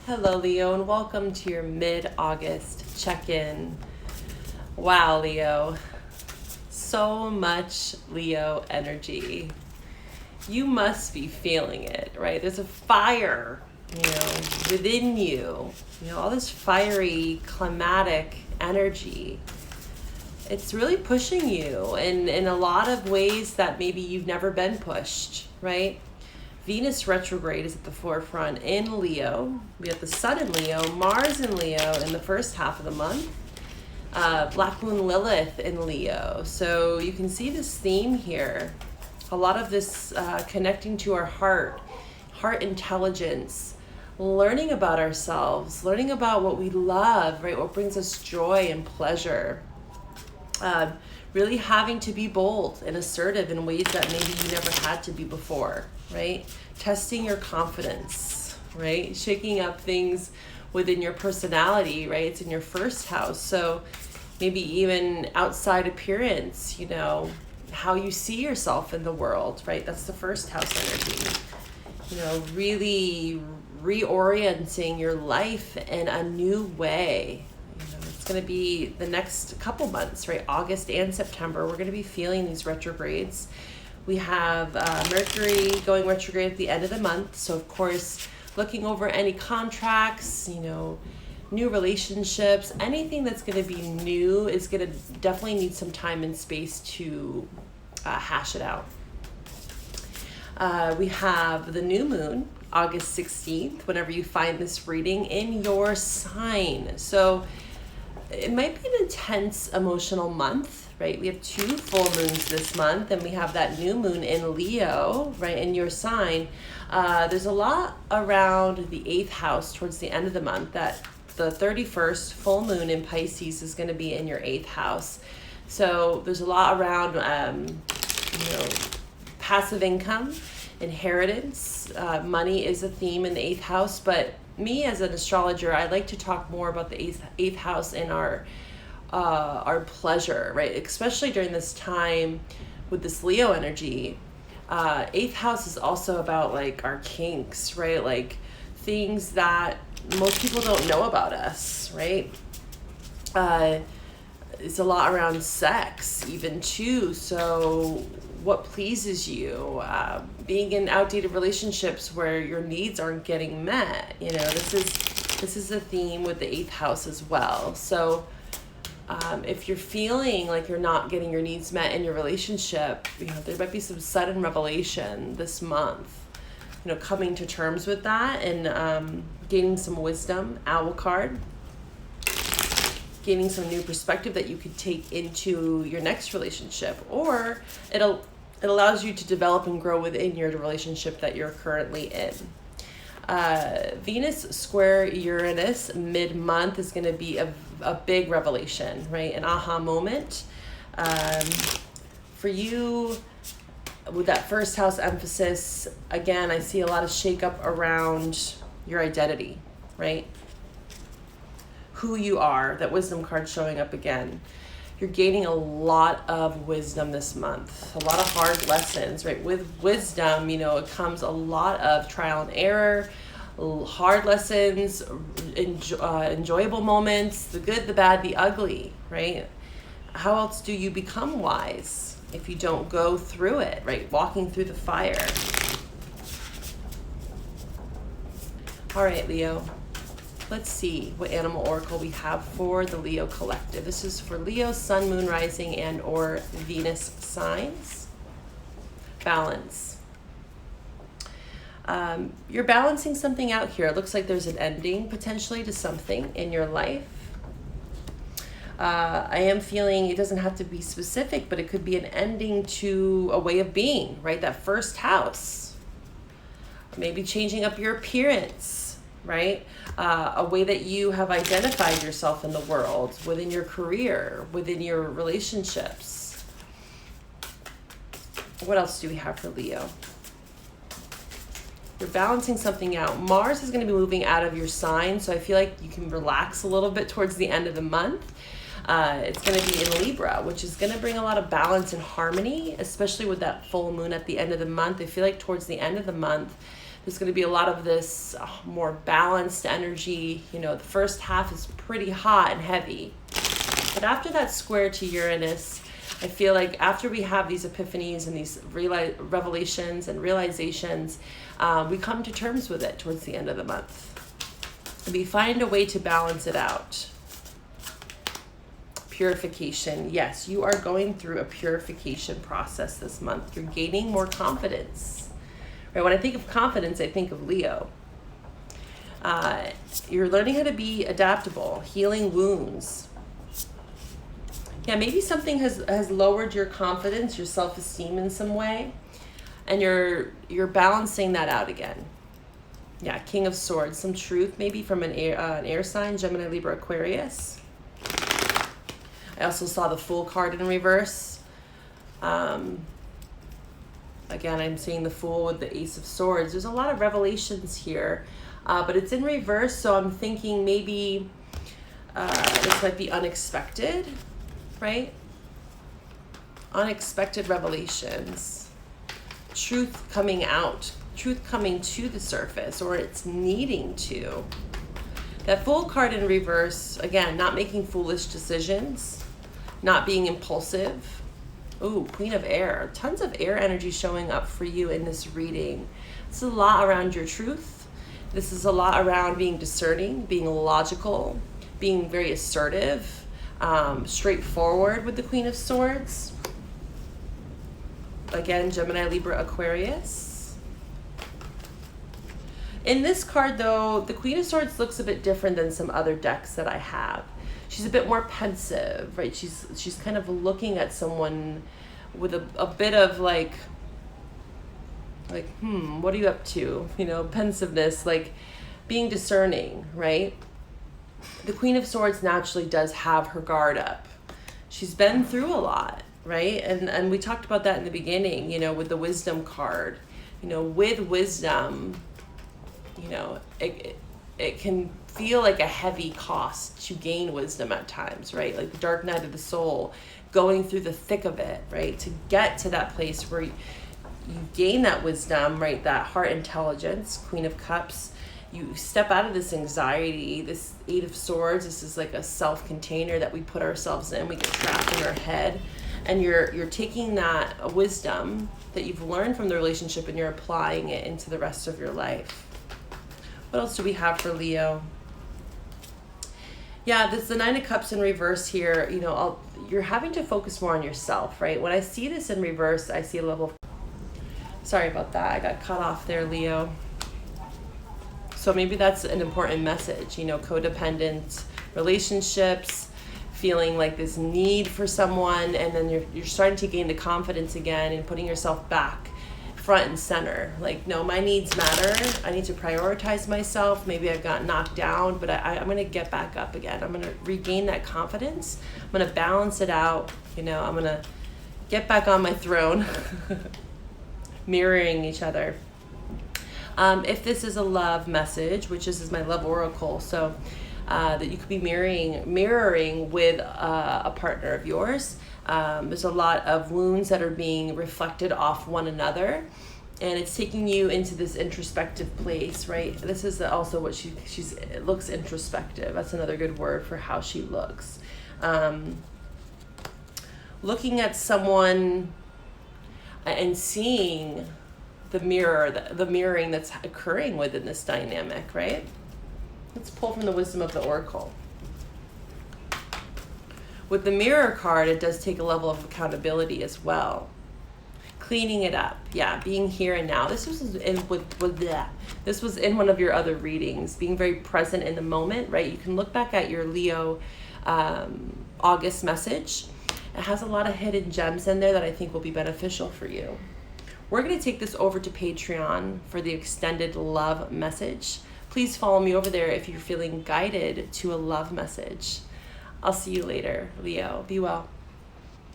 Hello, Leo, and welcome to your mid-August check-in. Wow, Leo. So much Leo energy. You must be feeling it, right? There's a fire, within you. All this fiery, climatic energy. It's really pushing you in a lot of ways that maybe you've never been pushed, right? Venus retrograde is at the forefront in Leo. We have the Sun in Leo, Mars in Leo in the first half of the month, Black Moon Lilith in Leo. So you can see this theme here. A lot of this connecting to our heart intelligence, learning about ourselves, learning about what we love, right? What brings us joy and pleasure. Really having to be bold and assertive in ways that maybe you never had to be before, right? Testing your confidence, right? Shaking up things within your personality, right? It's in your first house. So maybe even outside appearance, how you see yourself in the world, right? That's the first house energy. Really reorienting your life in a new way. It's going to be the next couple months, right? August and September, we're going to be feeling these retrogrades. We have Mercury going retrograde at the end of the month. So, of course, looking over any contracts, new relationships, anything that's going to be new is going to definitely need some time and space to hash it out. We have the new moon, August 16th, whenever you find this reading in your sign. So it might be an intense emotional month, right? We have 2 full moons this month, and we have that new moon in Leo, right, in your sign. There's a lot around the 8th house towards the end of the month. That the 31st full moon in Pisces is going to be in your 8th house. So there's a lot around, passive income, inheritance. Money is a theme in the 8th house, but me as an astrologer, I like to talk more about the eighth house and our pleasure, right? Especially during this time with this Leo energy. 8th house is also about like our kinks, right? Like things that most people don't know about us, right? It's a lot around sex even too. So what pleases you, being in outdated relationships where your needs aren't getting met. This is a theme with the 8th house as well. So if you're feeling like you're not getting your needs met in your relationship, there might be some sudden revelation this month, coming to terms with that and gaining some wisdom, owl card, gaining some new perspective that you could take into your next relationship, or it allows you to develop and grow within your relationship that you're currently in. Venus square Uranus mid-month is going to be a big revelation, right? An aha moment. For you, with that first house emphasis, again, I see a lot of shakeup around your identity, right? Who you are, that wisdom card showing up again. You're gaining a lot of wisdom this month, a lot of hard lessons, right? With wisdom, it comes a lot of trial and error, hard lessons, enjoyable moments, the good, the bad, the ugly, right? How else do you become wise if you don't go through it, right? Walking through the fire. All right, Leo. Let's see what animal oracle we have for the Leo collective. This is for Leo, Sun, Moon, Rising, and or Venus signs. Balance. You're balancing something out here. It looks like there's an ending potentially to something in your life. I am feeling it doesn't have to be specific, but it could be an ending to a way of being, right? That first house. Maybe changing up your appearance, right? A way that you have identified yourself in the world, within your career, within your relationships. What else do we have for Leo? You're balancing something out. Mars is going to be moving out of your sign, so I feel like you can relax a little bit towards the end of the month. It's going to be in Libra, which is going to bring a lot of balance and harmony, especially with that full moon at the end of the month. I feel like towards the end of the month, There's going to be a lot of this more balanced energy. You know, the first half is pretty hot and heavy. But after that square to Uranus, I feel like after we have these epiphanies and these revelations and realizations, we come to terms with it towards the end of the month. We find a way to balance it out. Purification. Yes, you are going through a purification process this month. You're gaining more confidence. Right? When I think of confidence, I think of Leo. You're learning how to be adaptable, healing wounds. Yeah, maybe something has lowered your confidence, your self-esteem in some way, and you're balancing that out again. Yeah, King of Swords, some truth maybe from an air sign, Gemini, Libra, Aquarius. I also saw the Fool card in reverse. Again, I'm seeing the Fool with the Ace of Swords. There's a lot of revelations here, but it's in reverse, so I'm thinking maybe this might be unexpected, right? Unexpected revelations. Truth coming out. Truth coming to the surface, or it's needing to. That Fool card in reverse, again, not making foolish decisions, not being impulsive. Ooh, Queen of Air. Tons of air energy showing up for you in this reading. It's a lot around your truth. This is a lot around being discerning, being logical, being very assertive, straightforward with the Queen of Swords. Again, Gemini, Libra, Aquarius. In this card, though, the Queen of Swords looks a bit different than some other decks that I have. She's a bit more pensive, right? She's kind of looking at someone with a bit of like, what are you up to? You know, pensiveness, like being discerning, right? The Queen of Swords naturally does have her guard up. She's been through a lot, right? And we talked about that in the beginning, you know, with the Wisdom card. You know, with wisdom, you know, it can feel like a heavy cost to gain wisdom at times, right? Like the dark night of the soul, going through the thick of it, right? To get to that place where you gain that wisdom, right? That heart intelligence, Queen of Cups. You step out of this anxiety, this Eight of Swords. This is like a self-container that we put ourselves in. We get trapped in our head. And you're taking that wisdom that you've learned from the relationship and you're applying it into the rest of your life. What else do we have for Leo? Yeah, this is the Nine of Cups in reverse here. You know, you're having to focus more on yourself, right? When I see this in reverse, I see a level of... Sorry about that. I got cut off there, Leo. So maybe that's an important message, you know, codependent relationships, feeling like this need for someone, and then you're starting to gain the confidence again and putting yourself back front and center. Like, no, my needs matter. I need to prioritize myself. Maybe I've got knocked down, but I'm going to get back up again. I'm going to regain that confidence. I'm going to balance it out. You know, I'm going to get back on my throne. Mirroring each other. If this is a love message, which this is my love oracle, so that you could be mirroring with a partner of yours. There's a lot of wounds that are being reflected off one another, and it's taking you into this introspective place, right? This is also what she's it looks introspective. That's another good word for how she looks. Looking at someone and seeing the mirroring that's occurring within this dynamic, right? Let's pull from the wisdom of the oracle. With the mirror card, it does take a level of accountability as well. Cleaning it up, yeah, being here and now. This was this was in one of your other readings, being very present in the moment, right? You can look back at your Leo August message. It has a lot of hidden gems in there that I think will be beneficial for you. We're going to take this over to Patreon for the extended love message. Please follow me over there if you're feeling guided to a love message. I'll see you later, Leo. Be well.